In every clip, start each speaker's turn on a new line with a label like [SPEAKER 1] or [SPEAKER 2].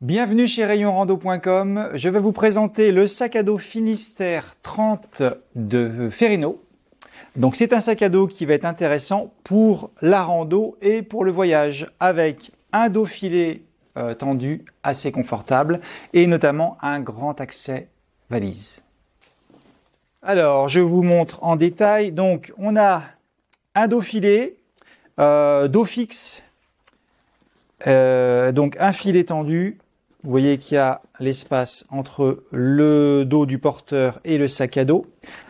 [SPEAKER 1] Bienvenue chez rayonrando.com. Je vais vous présenter le sac à dos Finistère 30 de Ferrino. Donc c'est un sac à dos qui va être intéressant pour la rando et pour le voyage, avec un dos filet tendu assez confortable et notamment un grand accès valise. Alors je vous montre en détail. Donc on a un dos filet, dos fixe, donc un filet tendu. Vous voyez qu'il y a l'espace entre le dos du porteur et le sac à dos,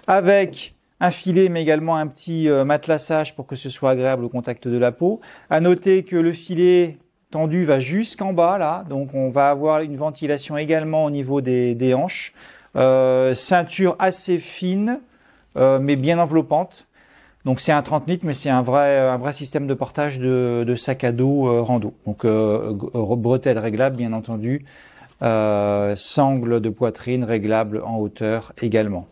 [SPEAKER 1] avec un filet mais également un petit matelassage pour que ce soit agréable au contact de la peau. À noter que le filet tendu va jusqu'en bas là, donc on va avoir une ventilation également au niveau des hanches. Ceinture assez fine mais bien enveloppante. Donc c'est un 30 litres, mais c'est un vrai système de portage de sac à dos rando. Donc bretelles réglables bien entendu, sangle de poitrine réglable en hauteur également.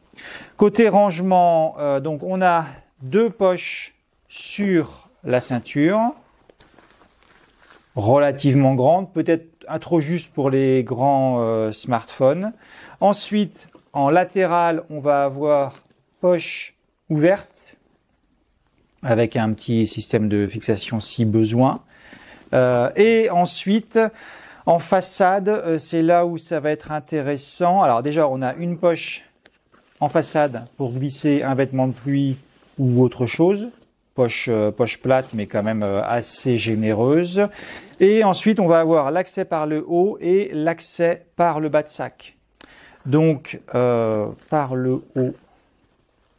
[SPEAKER 1] Côté rangement, donc on a deux poches sur la ceinture, relativement grandes, peut-être trop juste pour les grands smartphones. Ensuite, en latéral, on va avoir poche ouverte, avec un petit système de fixation si besoin. Et ensuite, en façade, c'est là où ça va être intéressant. Alors déjà, on a une poche en façade pour glisser un vêtement de pluie ou autre chose. Poche plate, mais quand même assez généreuse. Et ensuite, on va avoir l'accès par le haut et l'accès par le bas de sac. Donc, par le haut,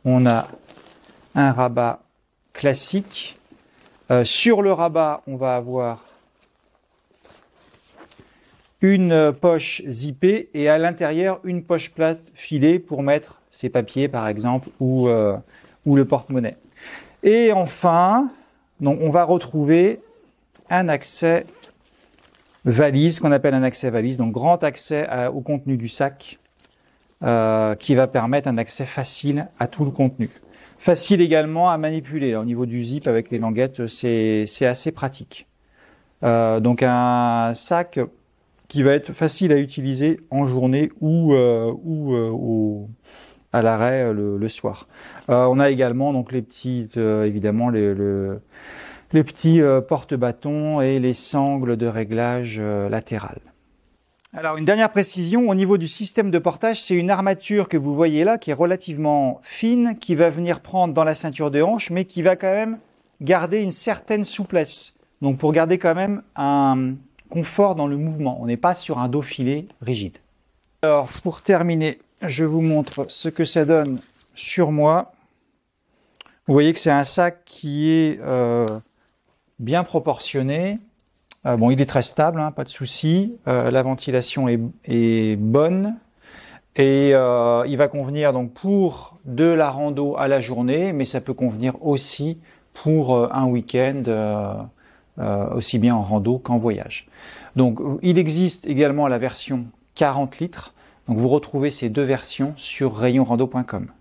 [SPEAKER 1] on a un rabat classique. Sur le rabat, on va avoir une poche zippée et à l'intérieur une poche plate filée pour mettre ses papiers par exemple ou le porte-monnaie. Et enfin, donc on va retrouver un accès valise qu'on appelle un accès valise, donc grand accès au contenu du sac qui va permettre un accès facile à tout le contenu. Facile également à manipuler. Là, au niveau du zip avec les languettes, c'est assez pratique. Donc un sac qui va être facile à utiliser en journée ou à l'arrêt le soir. On a également donc les petits, évidemment les petits porte-bâtons et les sangles de réglage latérales. Alors une dernière précision, au niveau du système de portage, c'est une armature que vous voyez là qui est relativement fine, qui va venir prendre dans la ceinture de hanche, mais qui va quand même garder une certaine souplesse. Donc pour garder quand même un confort dans le mouvement, on n'est pas sur un dos filet rigide. Alors pour terminer, je vous montre ce que ça donne sur moi. Vous voyez que c'est un sac qui est bien proportionné. Bon, il est très stable, hein, pas de souci. La ventilation est bonne et il va convenir donc pour de la rando à la journée, mais ça peut convenir aussi pour un week-end, aussi bien en rando qu'en voyage. Donc, il existe également la version 40 litres. Donc, vous retrouvez ces deux versions sur rayonrando.com.